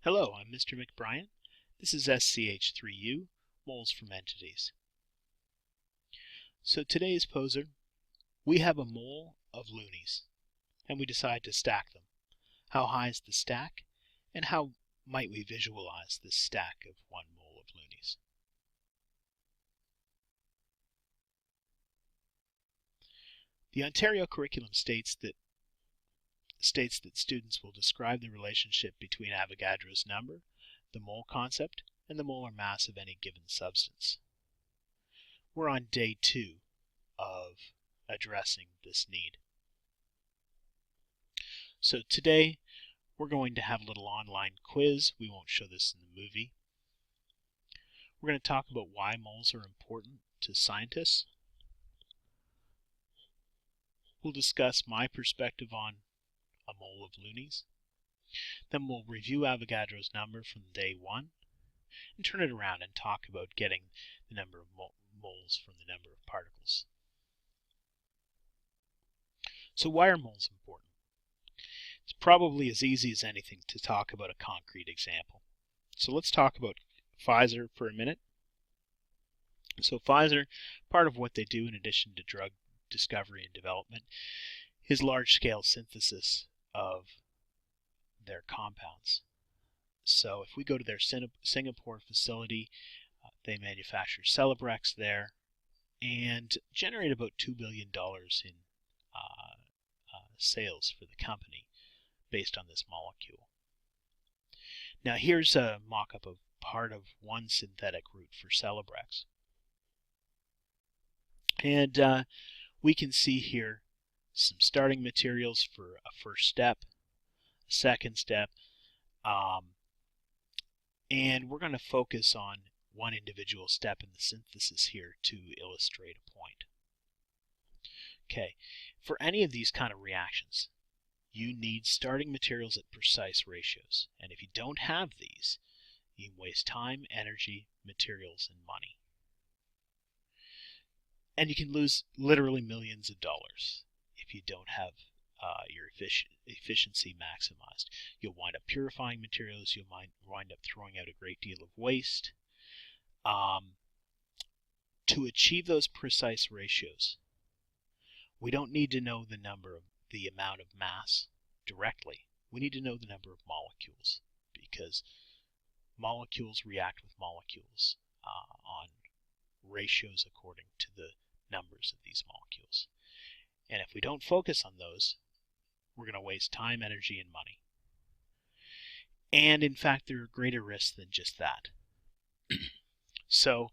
Hello, I'm Mr. McBrien. This is SCH3U, moles from entities. So today's poser, we have a mole of loonies, and we decide to stack them. How high is the stack, and how might we visualize this stack of one mole of loonies? The Ontario curriculum states that students will describe the relationship between Avogadro's number, the mole concept, and the molar mass of any given substance. We're on day 2 of addressing this need. So today we're going to have a little online quiz. We won't show this in the movie. We're going to talk about why moles are important to scientists. We'll discuss my perspective on a mole of loonies. Then we'll review Avogadro's number from day 1 and turn it around and talk about getting the number of moles from the number of particles. So why are moles important? It's probably as easy as anything to talk about a concrete example. So let's talk about Pfizer for a minute. So Pfizer, part of what they do in addition to drug discovery and development is large-scale synthesis of their compounds. So if we go to their Singapore facility, they manufacture Celebrex there and generate about $2 billion in sales for the company based on this molecule. Now here's a mock-up of part of one synthetic route for Celebrex. And we can see here some starting materials for a first step, a second step, and we're going to focus on one individual step in the synthesis here to illustrate a point. Okay, for any of these kind of reactions, you need starting materials at precise ratios, and if you don't have these, you can waste time, energy, materials, and money. And you can lose literally millions of dollars if you don't have your efficiency maximized. You'll wind up purifying materials, you'll wind up throwing out a great deal of waste. To achieve those precise ratios, we don't need to know the amount of mass directly. We need to know the number of molecules, because molecules react with molecules on ratios according to the numbers of these molecules. And if we don't focus on those, we're going to waste time, energy, and money. And in fact, there are greater risks than just that. So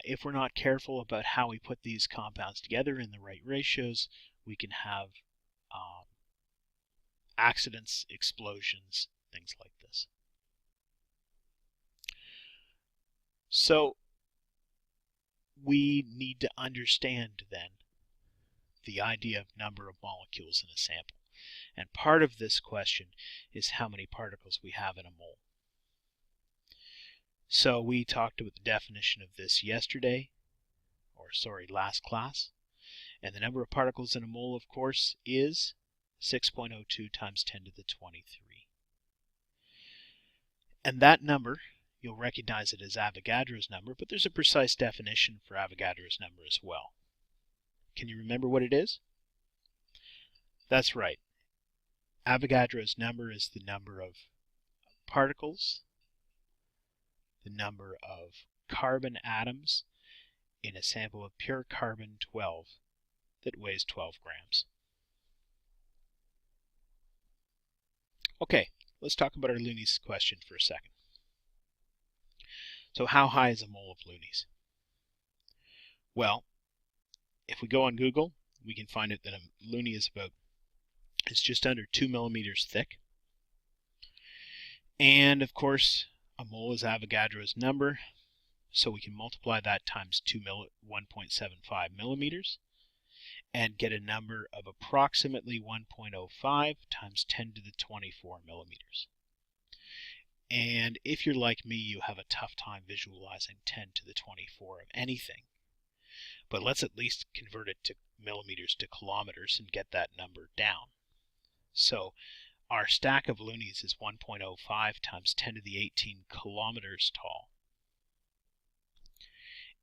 if we're not careful about how we put these compounds together in the right ratios, we can have accidents, explosions, things like this. So we need to understand then the idea of number of molecules in a sample. And part of this question is how many particles we have in a mole. So we talked about the definition of this last class. And the number of particles in a mole, of course, is 6.02 times 10 to the 23. And that number, you'll recognize it as Avogadro's number, but there's a precise definition for Avogadro's number as well. Can you remember what it is? That's right. Avogadro's number is the number of particles, the number of carbon atoms in a sample of pure carbon-12 that weighs 12 grams. Okay, let's talk about our loonies question for a second. So how high is a mole of loonies? Well, if we go on Google, we can find out that a loonie is just under 2 millimeters thick. And of course, a mole is Avogadro's number, so we can multiply that times 1.75 millimeters and get a number of approximately 1.05 times 10 to the 24 millimeters. And if you're like me, you have a tough time visualizing 10 to the 24 of anything. But let's at least convert it to millimeters to kilometers and get that number down. So our stack of loonies is 1.05 times 10 to the 18 kilometers tall.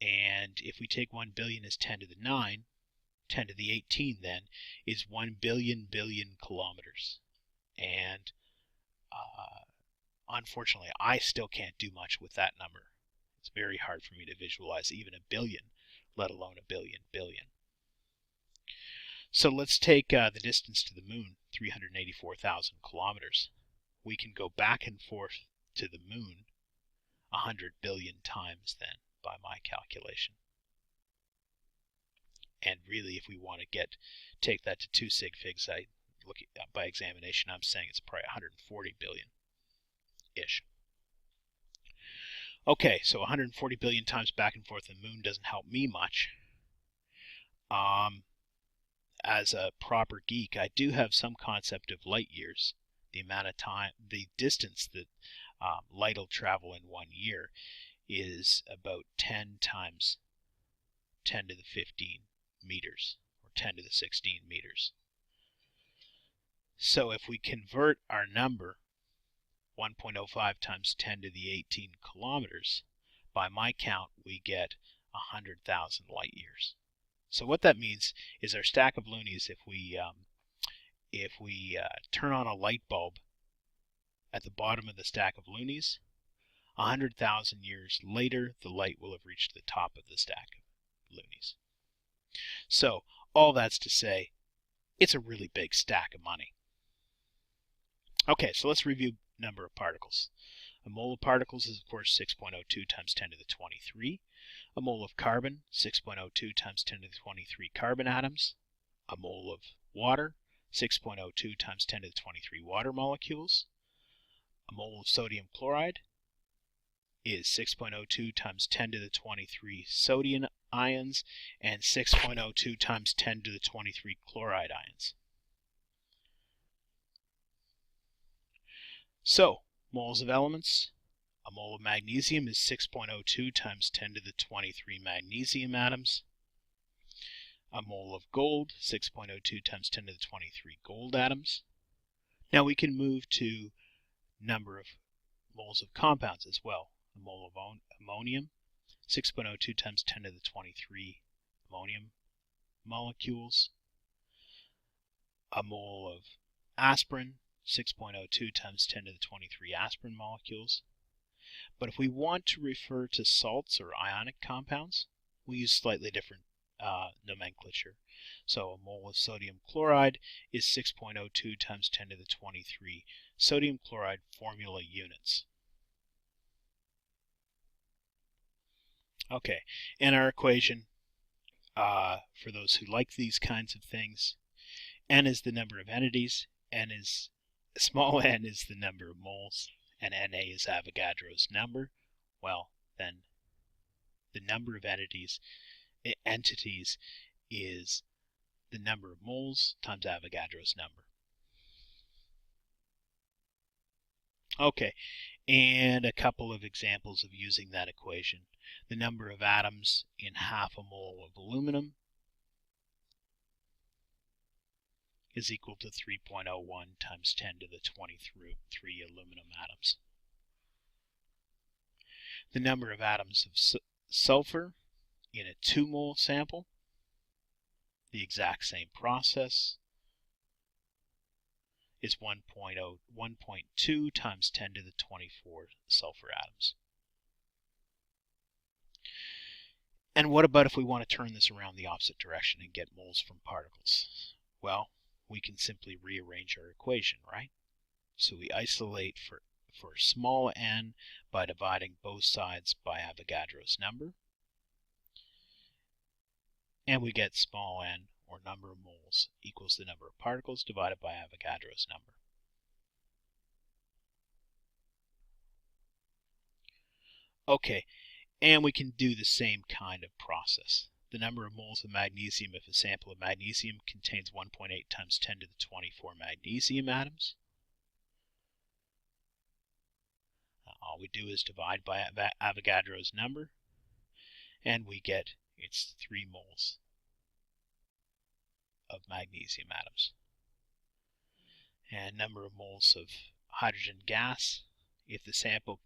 And if we take 1 billion as 10 to the 9, 10 to the 18 then is 1 billion kilometers. And unfortunately, I still can't do much with that number. It's very hard for me to visualize even a billion, let alone a billion. So let's take the distance to the moon, 384,000 kilometers. We can go back and forth to the moon 100 billion times then, by my calculation. And really, if we want to take that to 2 sig figs, by examination, I'm saying it's probably 140 billion-ish. Okay, so 140 billion times back and forth to the moon doesn't help me much. As a proper geek, I do have some concept of light years. The amount of time, the distance that light will travel in 1 year is about 10 times 10 to the 15 meters, or 10 to the 16 meters. So if we convert our number, 1.05 times 10 to the 18 kilometers, by my count we get 100,000 light years. So what that means is our stack of loonies, if we turn on a light bulb at the bottom of the stack of loonies, 100,000 years later the light will have reached the top of the stack of loonies. So all that's to say, it's a really big stack of money. Okay, so let's review number of particles. A mole of particles is of course 6.02 times 10 to the 23. A mole of carbon, 6.02 times 10 to the 23 carbon atoms. A mole of water, 6.02 times 10 to the 23 water molecules. A mole of sodium chloride is 6.02 times 10 to the 23 sodium ions and 6.02 times 10 to the 23 chloride ions. So, moles of elements. A mole of magnesium is 6.02 times 10 to the 23 magnesium atoms. A mole of gold, 6.02 times 10 to the 23 gold atoms. Now we can move to number of moles of compounds as well. A mole of ammonium, 6.02 times 10 to the 23 ammonium molecules. A mole of aspirin, 6.02 times 10 to the 23 aspirin molecules. But if we want to refer to salts or ionic compounds, we use slightly different nomenclature. So a mole of sodium chloride is 6.02 times 10 to the 23 sodium chloride formula units. Okay, and our equation, for those who like these kinds of things, N is the number of entities, small n is the number of moles, and Na is Avogadro's number. Well, then the number of entities is the number of moles times Avogadro's number. Okay, and a couple of examples of using that equation. The number of atoms in half a mole of aluminum is equal to 3.01 times 10 to the 23 aluminum atoms. The number of atoms of sulfur in a 2 mole sample, the exact same process, is 1.2 times 10 to the 24 sulfur atoms. And what about if we want to turn this around the opposite direction and get moles from particles? Well, we can simply rearrange our equation, right? So we isolate for small n by dividing both sides by Avogadro's number. And we get small n, or number of moles, equals the number of particles divided by Avogadro's number. Okay, and we can do the same kind of process. The number of moles of magnesium if a sample of magnesium contains 1.8 times 10 to the 24 magnesium atoms. All we do is divide by Avogadro's number, and we get it's 3 moles of magnesium atoms. and number of moles of hydrogen gas if the sample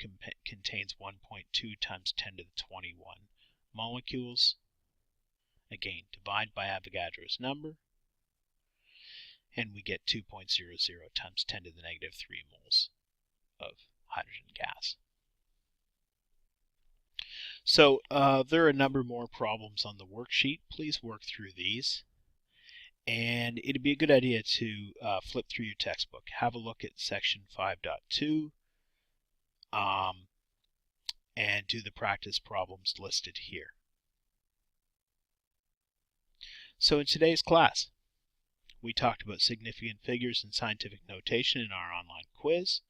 contains 1.2 times 10 to the 21 molecules. Again, divide by Avogadro's number, and we get 2.00 times 10 to the negative 3 moles of hydrogen gas. So there are a number more problems on the worksheet. Please work through these. And it'd be a good idea to flip through your textbook. Have a look at section 5.2 and do the practice problems listed here. So in today's class, we talked about significant figures and scientific notation in our online quiz.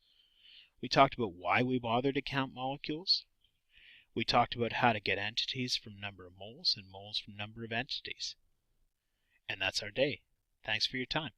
We talked about why we bother to count molecules. We talked about how to get entities from number of moles and moles from number of entities. And that's our day. Thanks for your time.